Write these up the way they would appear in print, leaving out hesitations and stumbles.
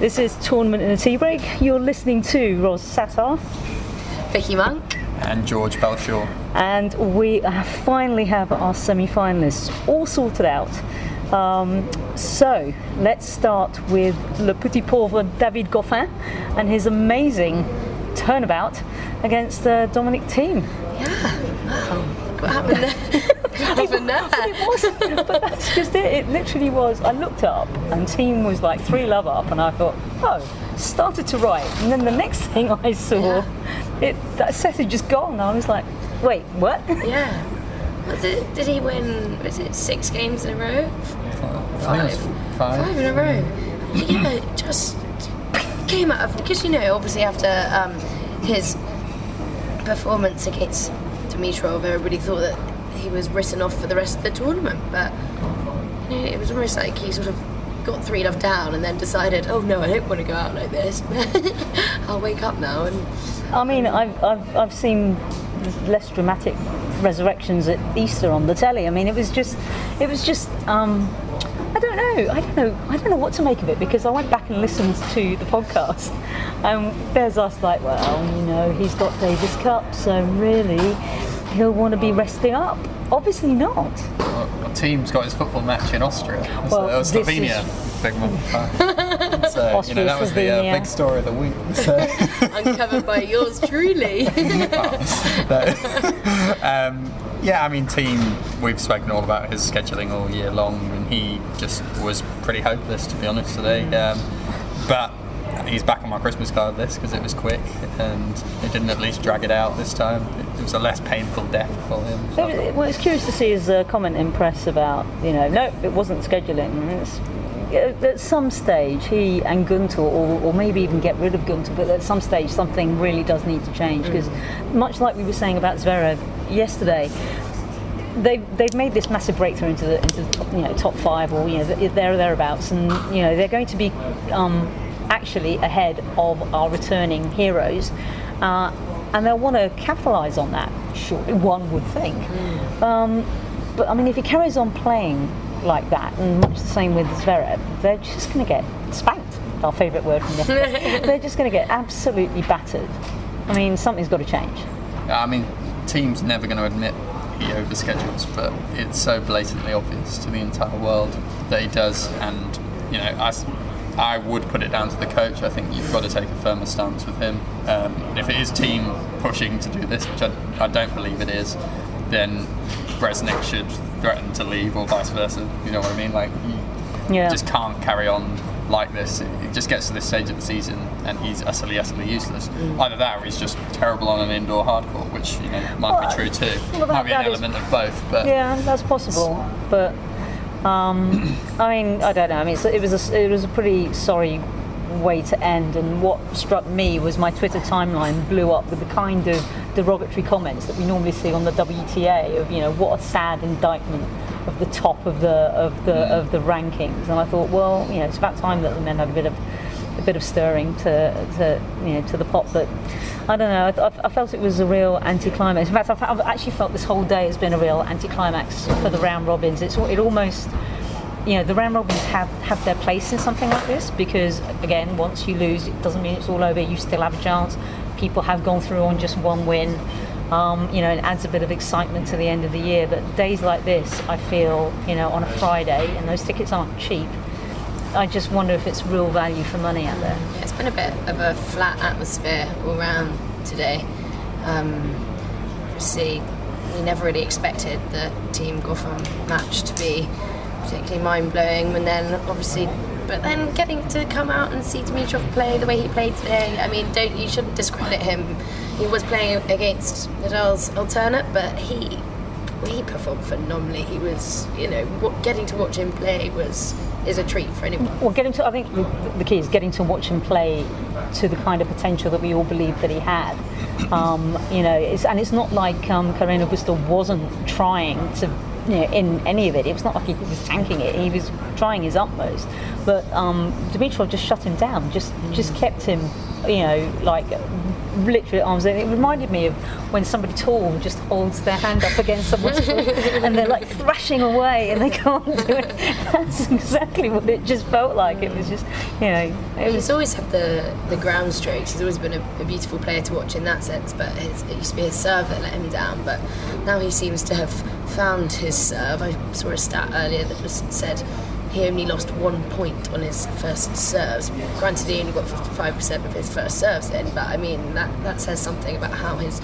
This is Tournament in a Teabreak. You're listening to Ros Satar, Viki Monk, and George Bellshaw. And we finally have our semi-finalists all sorted out. So let's start with le petit pauvre David Goffin and his amazing turnabout against Dominic Thiem. Yeah. Wow. What happened there? It wasn't, but that's just it. It literally was. I looked up and Thiem was like 3-love up, and I thought, oh, started to write. And then the next thing I saw, that set had just gone. I was like, wait, what? Yeah. Did he win? Was it 6 games in a row? Five in a row. Yeah, just came out of, because obviously after his performance against Dimitrov, everybody thought that he was written off for the rest of the tournament, but it was almost like he sort of got 3-love down and then decided, oh no, I don't want to go out like this. I'll wake up now. And I mean, I've seen less dramatic resurrections at Easter on the telly. I mean, it was just I don't know what to make of it, because I went back and listened to the podcast, and there's us like, well, he's got Davis Cup, so really he'll want to be resting up. Obviously not. Well, Thiem's got his football match in Austria. Well, Slovenia, big one. So Austria, that was the big story of the week. So. Uncovered by yours truly. Yeah, I mean, Thiem, we've spoken all about his scheduling all year long, and he just was pretty hopeless, to be honest, today. But he's back on my Christmas card list because it was quick, and it didn't at least drag it out this time. It was a less painful death for him. Well, it's curious to see his comment in press about, no, it wasn't scheduling. At some stage, he and Gunter, or maybe even get rid of Gunter, but at some stage something really does need to change, because much like we were saying about Zverev yesterday, they've made this massive breakthrough into the top 5, or thereabouts, and they're going to be actually ahead of our returning heroes, and they'll want to capitalise on that. Surely, one would think. But I mean, if he carries on playing like that, and much the same with Zverev, they're just going to get spanked. Our favourite word from yesterday. They're just going to get absolutely battered. I mean, something's got to change. I mean, Thiem's never going to admit he overschedules, but it's so blatantly obvious to the entire world that he does. And I would put it down to the coach. I think you've got to take a firmer stance with him. If it is Thiem pushing to do this, which I don't believe it is, then Bresnik should threaten to leave, or vice versa. You know what I mean? Like, you just can't carry on like this. It just gets to this stage of the season and he's utterly useless. Either that, or he's just terrible on an indoor hard court, which might be true too. Might be an element of both. But yeah, that's possible. But I mean, I don't know. I mean, it was a pretty sorry way to end, and what struck me was my Twitter timeline blew up with the kind of derogatory comments that we normally see on the WTA of what a sad indictment of the top of the rankings. And I thought, well, it's about time that the men had a bit of stirring to the pot. But I don't know, I felt it was a real anticlimax. In fact, I've actually felt this whole day has been a real anticlimax for the round robins. It almost, the round robins have their place in something like this, because again, once you lose, it doesn't mean it's all over. You still have a chance. People have gone through on just one win. It adds a bit of excitement to the end of the year. But days like this, I feel, on a Friday, and those tickets aren't cheap, I just wonder if it's real value for money out there. Yeah, it's been a bit of a flat atmosphere all round today. Obviously, we never really expected the Thiem Goffin match to be particularly mind-blowing, and then obviously, but then getting to come out and see Dimitrov play the way he played today, I mean, you shouldn't discredit him. He was playing against Nadal's alternate, but he performed phenomenally. He was, getting to watch him play is a treat for anyone. Well, I think the key is getting to watch him play to the kind of potential that we all believed that he had. It's not like Carreño Busta wasn't trying to in any of it. It was not like he was tanking it. He was trying his utmost. But Dimitrov just shut him down, just kept him, like literally at arm's length. It reminded me of when somebody tall just holds their hand up against someone's foot and they're like thrashing away and they can't do it. That's exactly what it just felt like. It was just, He's always had the ground strokes. He's always been a beautiful player to watch in that sense, but it used to be his serve that let him down. But now he seems to have found his serve. I saw a stat earlier that said he only lost 1 point on his first serves. Granted, he only got 55% of his first serves in, but I mean that says something about how his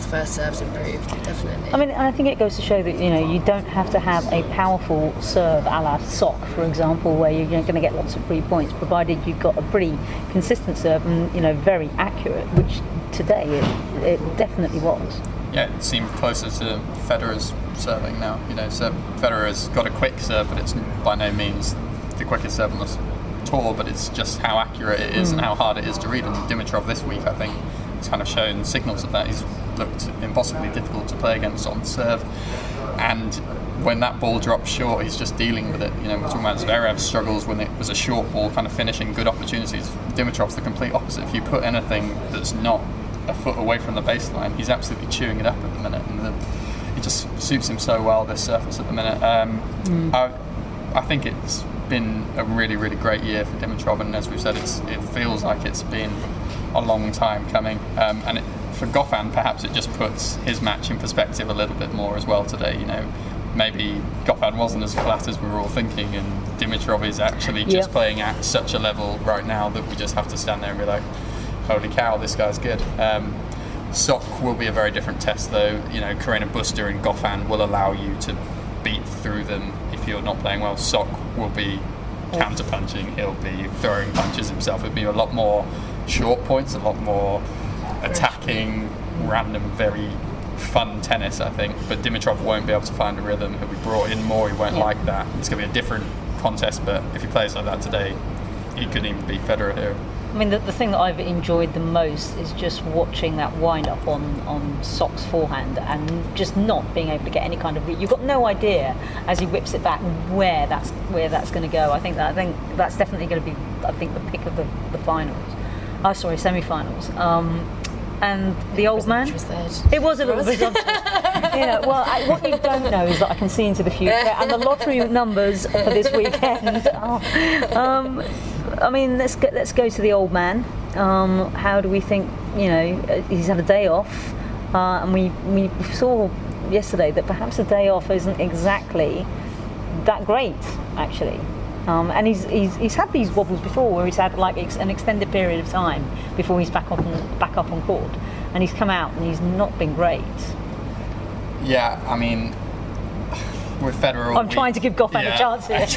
first serves improved, definitely. I mean, I think it goes to show that you don't have to have a powerful serve a la Sock, for example, where you're going to get lots of free points, provided you've got a pretty consistent serve and very accurate, which today it definitely was. Yeah, it seemed closer to Federer's serving now. So Federer's got a quick serve, but it's by no means the quickest serve on the tour, but it's just how accurate it is and how hard it is to read. And Dimitrov this week, I think, has kind of shown signals of that. He's looked impossibly difficult to play against on serve, and when that ball drops short, he's just dealing with it. We're talking about Zverev's struggles when it was a short ball, kind of finishing good opportunities. Dimitrov's the complete opposite. If you put anything that's not a foot away from the baseline, he's absolutely chewing it up at the minute, and it just suits him so well, this surface at the minute. I think it's been a really, really great year for Dimitrov, and as we've said, it feels like it's been a long time coming, and for Goffin perhaps it just puts his match in perspective a little bit more as well today. Maybe Goffin wasn't as flat as we were all thinking, and Dimitrov is actually just playing at such a level right now that we just have to stand there and be like, holy cow, this guy's good. Sock will be a very different test though. Carreno Busta and Goffin will allow you to beat through them if you're not playing well. Sock will be counter-punching, he'll be throwing punches himself. It'll be a lot more short points, a lot more attacking, random, very fun tennis, I think. But Dimitrov won't be able to find a rhythm. He'll be brought in more, he won't like that. It's going to be a different contest, but if he plays like that today, he could even beat Federer here. I mean, the thing that I've enjoyed the most is just watching that wind-up on Sock's forehand and just not being able to get any kind of read. You've got no idea as he whips it back where that's going to go. I think that's definitely going to be, the pick of the finals. Oh, sorry, semi-finals. And the old man. It was a little bit. What you don't know is that I can see into the future, and the lottery numbers for this weekend. Let's go to the old man. How do we think? He's had a day off, and we saw yesterday that perhaps a day off isn't exactly that great, actually. And he's had these wobbles before, where he's had like an extended period of time before he's back up on court, and he's come out and he's not been great. Yeah, I mean, with Federer, I'm trying to give Goffin a chance here.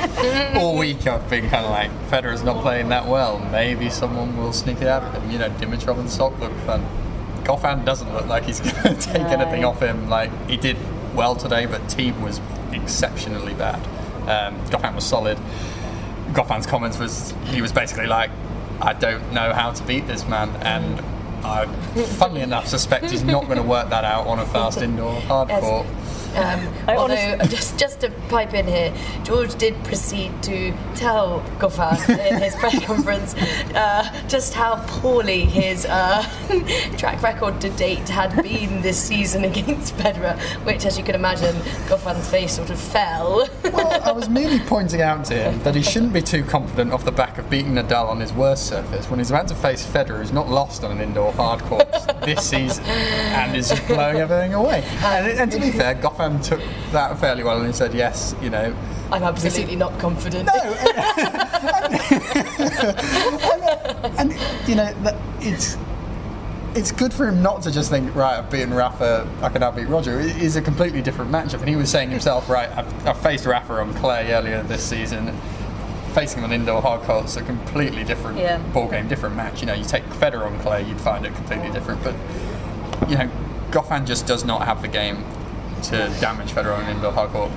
All week I've been kind of like, Federer's not playing that well. Maybe someone will sneak it out of him. Dimitrov and Sock look fun. Goffin doesn't look like he's going to take anything off him. Like, he did well today, but Team was exceptionally bad. Goffin was solid. Goffin's comments he was basically like, I don't know how to beat this man, and I, funnily enough, suspect he's not going to work that out on a fast indoor hard court. Although, just to pipe in here, George did proceed to tell Goffin in his press conference just how poorly his track record to date had been this season against Federer, which, as you can imagine, Goffin's face sort of fell. Well, I was merely pointing out to him that he shouldn't be too confident off the back of beating Nadal on his worst surface when he's about to face Federer, who's not lost on an indoor hard court this season and is just blowing everything away. And to be fair, Goffin took that fairly well and he said, yes, I'm absolutely not confident. No, and it's good for him not to just think, right, I've beaten Rafa, I can now beat Roger. It is a completely different matchup, and he was saying himself, right, I've faced Rafa on clay earlier this season. Facing him on indoor hard court's a completely different ball game, different match. You take Federer on clay, you'd find it completely different. But Goffin just does not have the game to damage Federer on indoor hard court.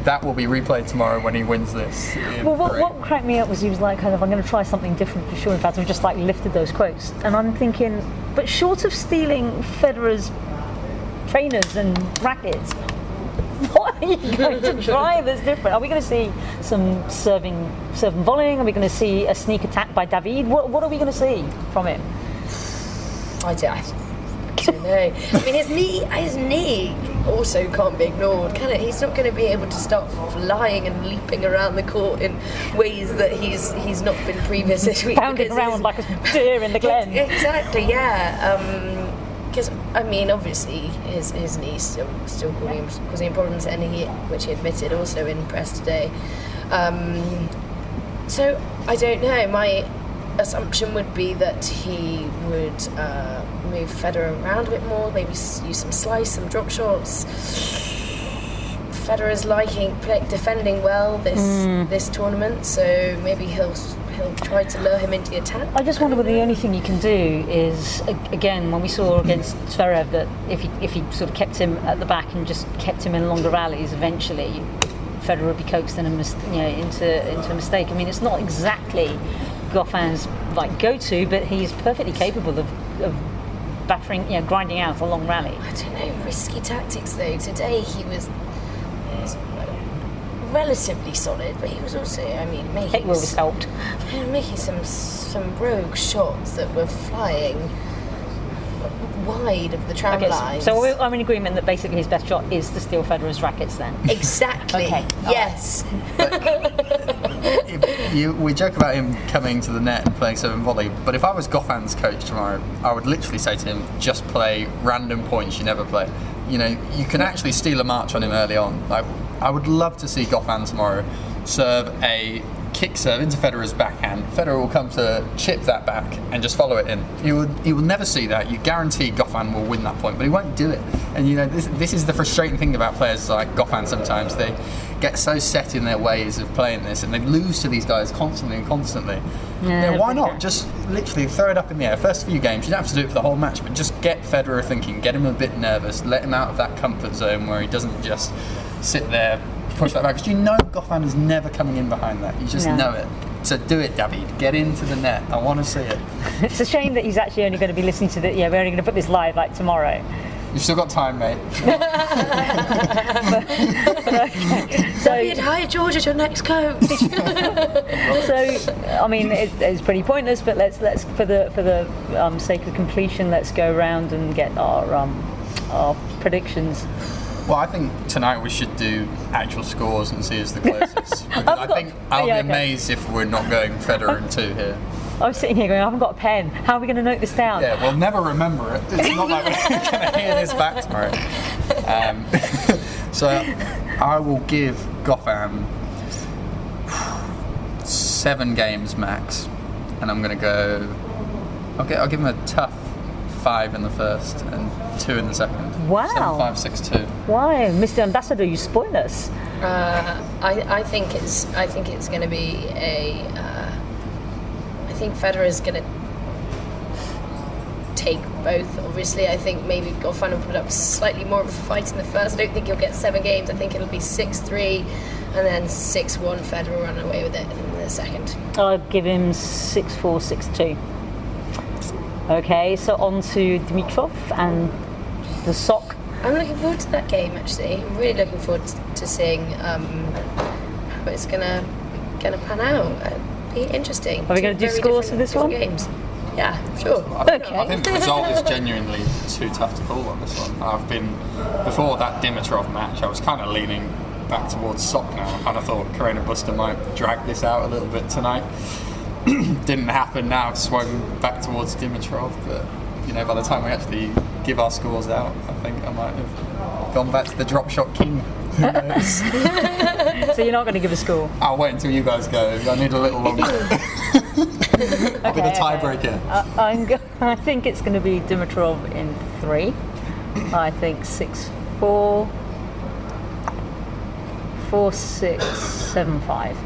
That will be replayed tomorrow when he wins this. Well, what cracked me up was he was like, I'm going to try something different for sure. In fact, I've just lifted those quotes, and I'm thinking, but short of stealing Federer's trainers and rackets, What are you going to try that's different? Are we going to see some serving volleying? Are we going to see a sneak attack by David? What are we going to see from him? I don't know. I mean, his knee also can't be ignored, can it? He's not going to be able to start flying and leaping around the court in ways that he's not been previous this week. Bounding around like a deer in the glen. Exactly, yeah. Because I mean, obviously, his knee's still causing problems, which he admitted also in press today. So I don't know. My assumption would be that he would move Federer around a bit more, maybe use some slice, some drop shots. Federer's defending well this tournament, so maybe he'll try to lure him into the attack. I just wonder whether the only thing you can do is, again, when we saw against Zverev, that if he sort of kept him at the back and just kept him in longer rallies, eventually Federer would be coaxed in into a mistake. I mean, it's not exactly Goffin's go-to, but he's perfectly capable of battering, grinding out a long rally. I don't know, risky tactics though. Today he was relatively solid, but he was also, making some rogue shots that were flying wide of the tram lines. So I'm in agreement that basically his best shot is to steal Federer's rackets then. Exactly. Okay. Yes. We joke about him coming to the net and playing serving volley, but if I was Goffin's coach tomorrow, I would literally say to him, just play random points you never play. You can actually steal a march on him early on. I would love to see Goffin tomorrow serve a kick serve into Federer's backhand. Federer will come to chip that back and just follow it in. You will never see that. You guarantee Goffin will win that point, but he won't do it. And this is the frustrating thing about players like Goffin. Sometimes they get so set in their ways of playing this, and they lose to these guys constantly. Yeah, why not just literally throw it up in the air? First few games, you don't have to do it for the whole match, but just get Federer thinking, get him a bit nervous, let him out of that comfort zone where he doesn't just sit there, push that back, because Goffin is never coming in behind that. You just know it. So do it, David. Get into the net. I want to see it. It's a shame that he's actually only going to be listening to we're only going to put this live tomorrow. You've still got time, mate. David, hire George as your next coach. It's pretty pointless, but let's for the sake of completion, let's go around and get our predictions. Well, I think tonight we should do actual scores and see who's the closest. I'll be amazed if we're not going Federer in 2 here. I was sitting here going, I haven't got a pen. How are we going to note this down? Yeah, we'll never remember it. It's not like we're going to hear this back tomorrow. So I will give Goffin 7 games max, and I'm going to go. I'll give him a tough 5 in the first and 2 in the second. Wow. 7-5, 6-2. Why, Mr. Ambassador? You spoil us. I think it's going to be a. I think Federer is going to take both. Obviously, I think maybe Goffin will put up slightly more of a fight in the first. I don't think he'll get 7 games. I think it'll be 6-3, and then 6-1. Federer run away with it in the second. I'll give him 6-4, 6-2. Okay, so on to Dimitrov and the sock. I'm looking forward to that game. Actually, I'm really looking forward to seeing how it's gonna pan out. Be interesting. Are we going to do scores for this one? Games. Yeah, sure. I think the result is genuinely too tough to call on this one. Before that Dimitrov match, I was kind of leaning back towards sock now. I kind of thought Carreño Busta might drag this out a little bit tonight. Didn't happen. Now I've swung back towards Dimitrov, but by the time we actually give our scores out, I think I might have gone back to the drop shot king. Who knows? So you're not going to give a score? I'll wait until you guys go. I need a little longer. I'll be the tiebreaker. I think it's going to be Dimitrov in 3. I think 6-4, 4-6, 7-5.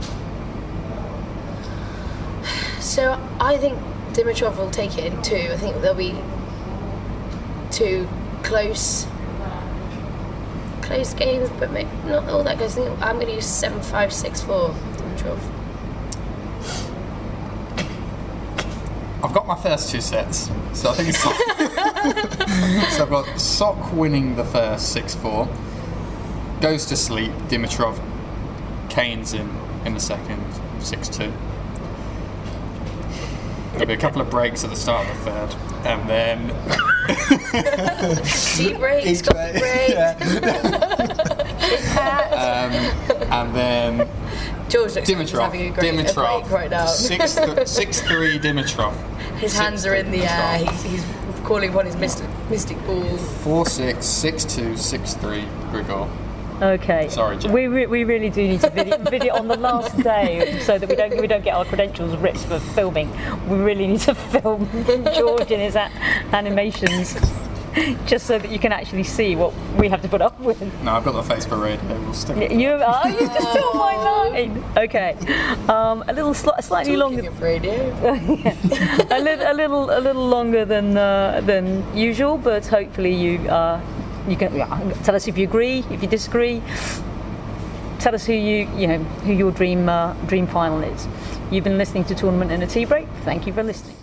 So I think Dimitrov will take it in 2. I think there'll be 2 close games, but maybe not all that close. I'm going to use 7-5, 6-4 Dimitrov. I've got my first 2 sets, so I think it's so I've got Sock winning the first 6-4, goes to sleep. Dimitrov canes in the second, 6-2. There'll be a couple of breaks at the start of the third, and then tea breaks, coffee breaks. And then George looks like he's Dimitrov, having a break right now. 6-3 Dimitrov. His hands are in the air. He's calling upon his mystic ball. 4-6, 6-2, 6-3 Grigor. Okay. Sorry, Jack. We really do need to video on the last day so that we don't get our credentials ripped for filming. We really need to film George in his animations, just so that you can actually see what we have to put up with. No, I've got the face for radio. We'll stick with You just stole my line. Okay. Slightly longer. Of radio. a little longer than usual, but hopefully you can tell us if you agree, if you disagree. Tell us who your dream final is. You've been listening to Tournament in a Tea Break. Thank you for listening.